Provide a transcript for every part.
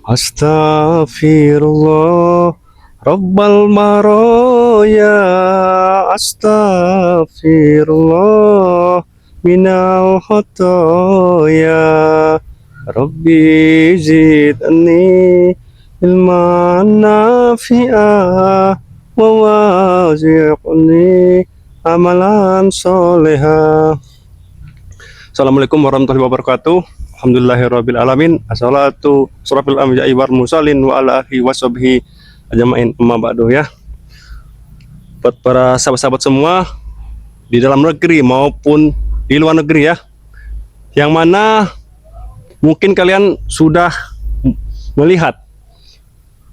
Astaghfirullah Rabbal maroya. Astaghfirullah minal khotoya. Rabbi zidni ilman nafi'ah wa wazi'ni amalan solehah. Assalamualaikum warahmatullahi wabarakatuh. Alhamdulillahirabbil alamin. Assalatu surafil anbiya'i wal mursalin wa ala alihi washabbihi ajmain. Amma ba'du ya. Buat para sahabat-sahabat semua di dalam negeri maupun di luar negeri ya. Yang mana mungkin kalian sudah melihat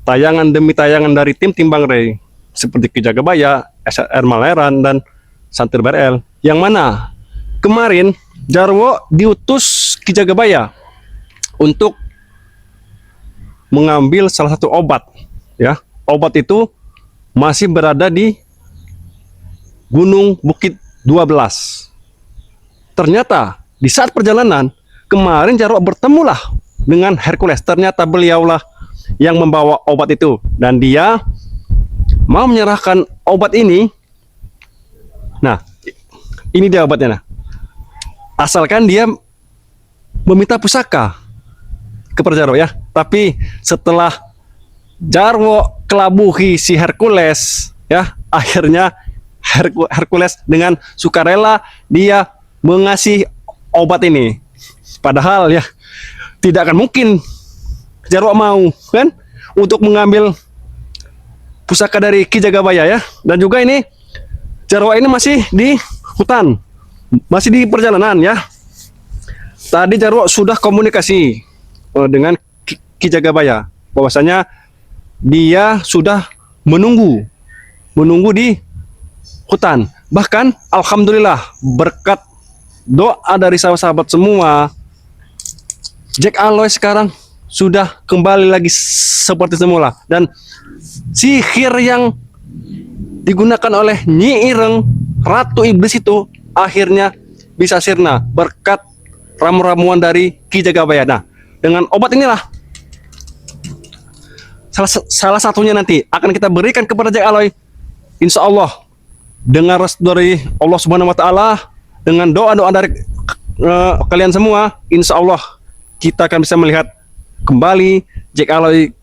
tayangan demi tayangan dari tim Timbang Ray seperti Ki Jagabaya, SR Maleran dan Santir BRL. Yang mana kemarin Jarwo diutus Ki Jagabaya untuk mengambil salah satu obat ya. Obat itu masih berada di Gunung Bukit 12. Ternyata di saat perjalanan kemarin Jarwo bertemulah dengan Hercules. Ternyata beliaulah yang membawa obat itu dan dia mau menyerahkan obat ini. Nah, ini dia obatnya. Nah, asalkan dia meminta pusaka kepada Jarwo ya. Tapi setelah Jarwo kelabuhi si Hercules ya, akhirnya Hercules dengan sukarela dia mengasih obat ini. Padahal ya tidak akan mungkin Jarwo mau kan untuk mengambil pusaka dari Ki Jagabaya ya. Dan juga ini Jarwo ini masih di hutan, masih di perjalanan ya. Tadi Jarwo sudah komunikasi dengan Ki Jagabaya bahwasanya dia sudah menunggu di hutan. Bahkan alhamdulillah berkat doa dari sahabat-sahabat semua, Jack Aloy sekarang sudah kembali lagi seperti semula dan sihir yang digunakan oleh Nyi Ireng Ratu Iblis itu akhirnya bisa sirna berkat ramu-ramuan dari Ki Jagabaya. Nah, dengan obat inilah salah satunya nanti akan kita berikan kepada Jack Aloy, insya Allah dengan restu dari Allah Subhanahu Wa Taala, dengan doa-doa dari kalian semua, insya Allah kita akan bisa melihat kembali Jack Aloy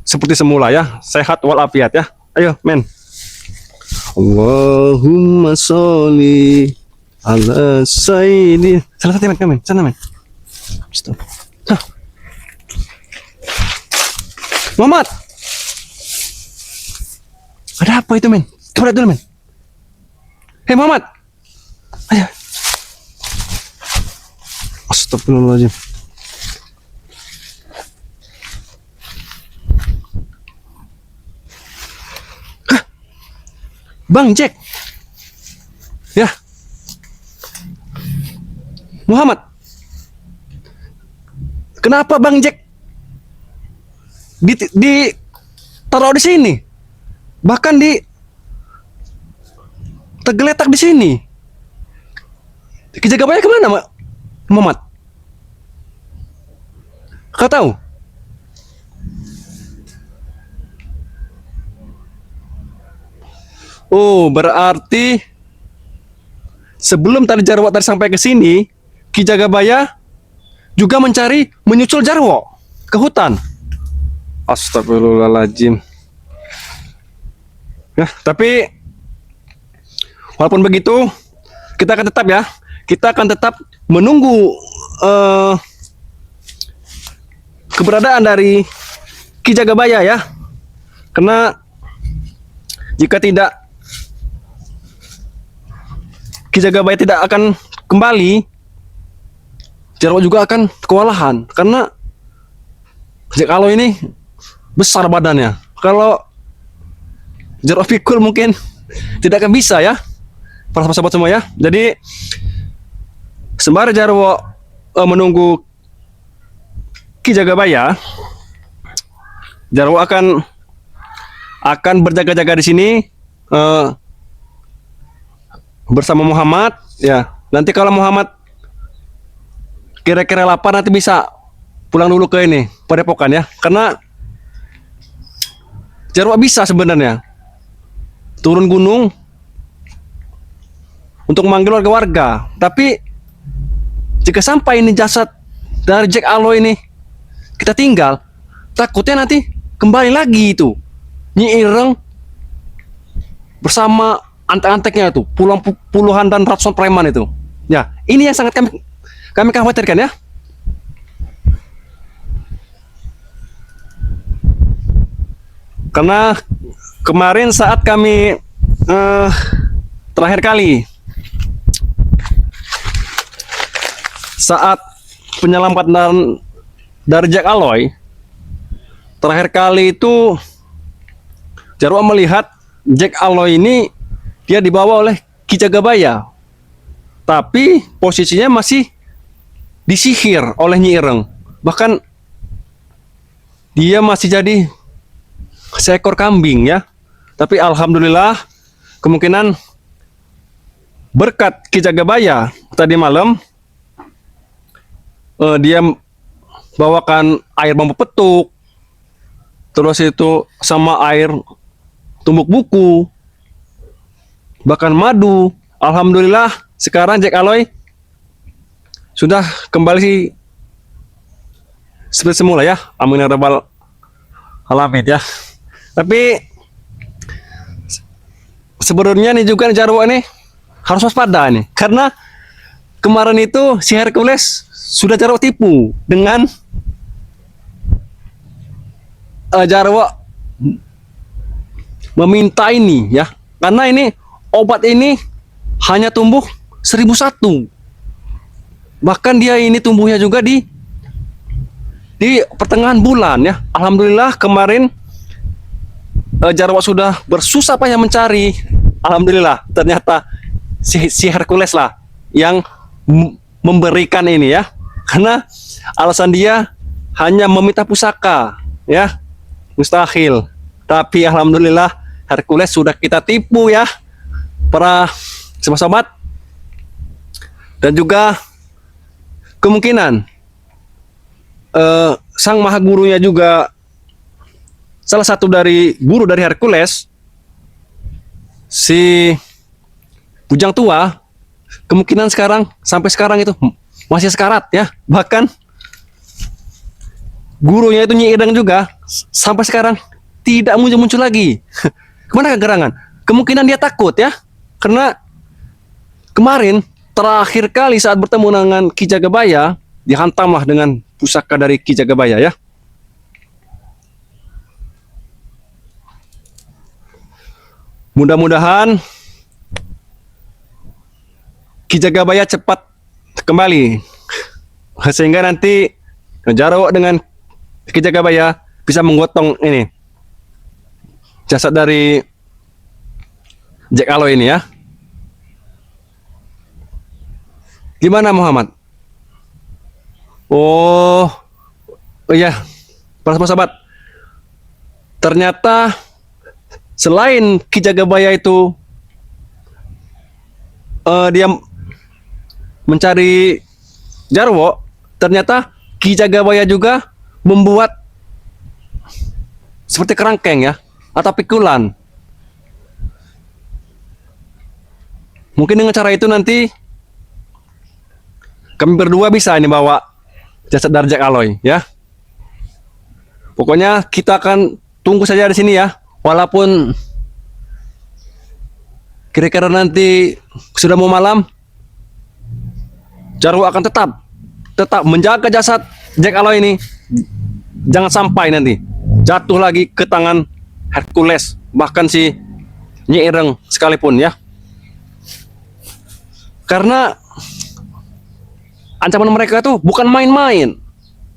seperti semula ya, sehat walafiat ya. Ayo men. Allahumma sholli ala sayyidi. Salah satu men, sana men. Stop. Hah. Muhammad. Ada apa itu men? Coba dulu men. Hei Muhammad. Ayo. Astagfirullahaladzim. Bang Jack. Ya. Muhammad. Kenapa Bang Jack di taruh di sini? Bahkan di tergeletak di sini. Ki Jagabaya kemana, Muhammad? Kau tahu? Oh, berarti sebelum tadi Jarwo tadi sampai ke sini, Ki Jagabaya juga menyusul Jarwo ke hutan. Astagfirullahaladzim. Ya, tapi walaupun begitu, kita akan tetap menunggu keberadaan dari Ki Jagabaya ya. Karena jika tidak, Ki Jagabaya tidak akan kembali, Jarwo juga akan kewalahan karena Jack Aloy ini besar badannya. Kalau Jarwo pikul mungkin tidak akan bisa ya, para sahabat semua ya. Jadi sembari Jarwo menunggu Ki Jagabaya, Jarwo akan berjaga-jaga di sini bersama Muhammad ya. Nanti kalau Muhammad kira-kira lapar nanti bisa pulang dulu ke ini Padepokan ya, karena Jarwo bisa sebenarnya turun gunung untuk memanggil warga-warga, tapi jika sampai ini jasad dari Jack Aloy ini kita tinggal, takutnya nanti kembali lagi itu Nyi Ireng bersama antek-anteknya itu, puluhan dan ratusan preman itu. Ya, ini yang sangat kami khawatirkan ya. Karena kemarin saat kami terakhir kali saat penyelamatan dari Jack Aloy, terakhir kali itu Jarwo melihat Jack Aloy ini dia dibawa oleh Ki Jagabaya, tapi posisinya masih disihir oleh Nyi Ireng. Bahkan dia masih jadi seekor kambing ya. Tapi alhamdulillah kemungkinan berkat Ki Jagabaya tadi malam dia bawakan air bambu petuk, terus itu sama air tumbuk buku, bahkan madu. Alhamdulillah sekarang Jack Aloy sudah kembali seperti semula ya. Amin ya rabbal alamin ya. Tapi sebenarnya nih juga Jarwo ini harus waspada nih, karena kemarin itu si Hercules sudah Jarwo tipu dengan Jarwo meminta ini ya, karena ini obat ini hanya tumbuh 1001. Bahkan dia ini tumbuhnya juga di pertengahan bulan ya. Alhamdulillah kemarin Jarwo sudah bersusah payah mencari. Alhamdulillah ternyata si Hercules lah yang memberikan ini ya. Karena alasan dia hanya meminta pusaka ya. Mustahil. Tapi alhamdulillah Hercules sudah kita tipu ya, para sobat-sobat. Dan juga kemungkinan sang maha gurunya juga salah satu dari guru dari Hercules, si Bujang Tua, kemungkinan sampai sekarang itu masih sekarat ya. Bahkan gurunya itu Nyi Ireng juga sampai sekarang tidak muncul lagi. Kemana kegerangan? Kemungkinan dia takut ya, karena kemarin terakhir kali saat bertemu dengan Ki Jagabaya dihantamlah dengan pusaka dari Ki Jagabaya ya. Mudah-mudahan Ki Jagabaya cepat kembali, sehingga nanti Jarwo dengan Ki Jagabaya bisa menggotong ini jasad dari Jack Aloy ini ya. Gimana Muhammad? Oh iya, para sahabat, ternyata selain Ki Jagabaya itu dia mencari Jarwo, ternyata Ki Jagabaya juga membuat seperti kerangkeng ya, atau pikulan. Mungkin dengan cara itu nanti kami berdua bisa ini bawa jasad dari Jack Aloy ya. Pokoknya kita akan tunggu saja di sini ya. Walaupun kira-kira nanti sudah mau malam, Jarwo akan tetap menjaga jasad Jack Aloy ini. Jangan sampai nanti jatuh lagi ke tangan Hercules, bahkan si Nyi Ireng sekalipun ya. Karena ancaman mereka itu bukan main-main.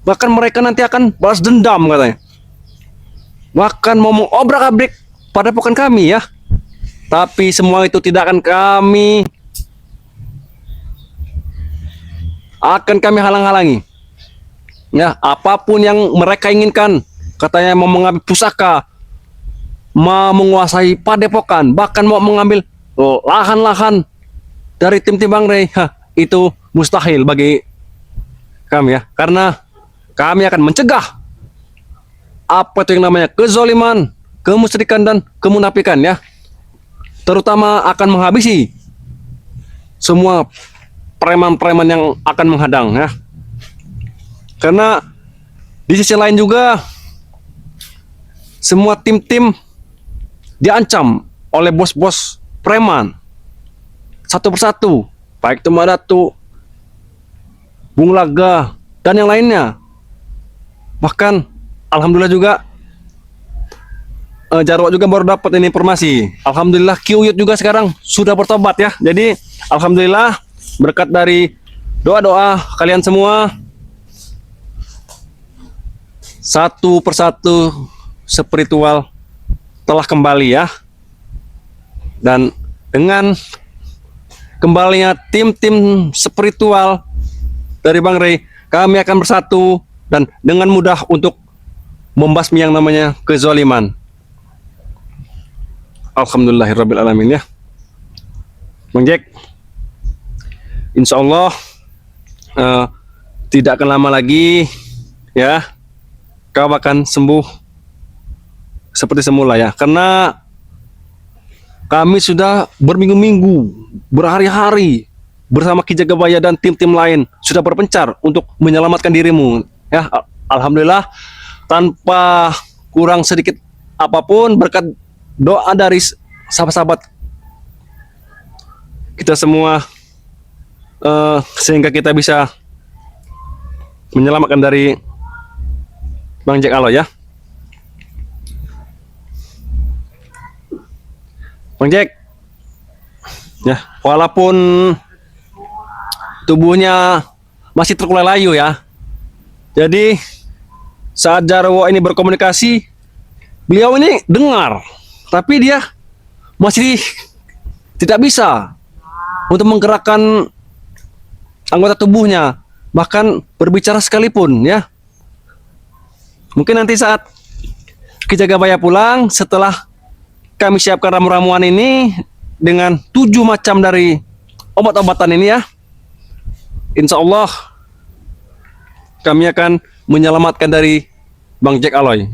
Bahkan mereka nanti akan balas dendam katanya. Bahkan mau mengobrak-abrik padepokan kami ya. Tapi semua itu tidak akan kami halang-halangi. Ya, apapun yang mereka inginkan, katanya mau mengambil pusaka, mau menguasai padepokan, bahkan mau mengambil lahan-lahan dari tim Bang Rey, itu mustahil bagi kami ya. Karena kami akan mencegah apa itu yang namanya kezaliman, kemusyrikan dan kemunafikan ya. Terutama akan menghabisi semua preman-preman yang akan menghadang ya. Karena di sisi lain juga semua tim-tim diancam oleh bos-bos preman satu persatu, baik itu Madatu, Bung Laga dan yang lainnya. Bahkan alhamdulillah juga Jarwo juga baru dapat ini informasi. Alhamdulillah Kyuyut juga sekarang sudah bertobat ya. Jadi alhamdulillah berkat dari doa-doa kalian semua, satu persatu spiritual telah kembali ya. Dan dengan kembalinya tim-tim spiritual dari Bang Rey, kami akan bersatu dan dengan mudah untuk membasmi yang namanya kezaliman. Alhamdulillahirrabbilalamin ya. Bang Jack, insya Allah tidak akan lama lagi ya, kau akan sembuh seperti semula ya. Karena kami sudah berminggu-minggu, berhari-hari bersama Ki Jagabaya dan tim-tim lain sudah berpencar untuk menyelamatkan dirimu ya. Alhamdulillah tanpa kurang sedikit apapun, berkat doa dari sahabat-sahabat kita semua, sehingga kita bisa menyelamatkan dari Bang Jack Aloy ya. Bang Jack ya, walaupun tubuhnya masih terkulai layu ya, jadi saat Jarwo ini berkomunikasi, beliau ini dengar, tapi dia masih tidak bisa untuk menggerakkan anggota tubuhnya, bahkan berbicara sekalipun ya. Mungkin nanti saat Ki Jagabaya pulang, setelah kami siapkan ramu-ramuan ini dengan 7 macam dari obat-obatan ini ya, insya Allah kami akan menyelamatkan dari Bang Jack Aloy.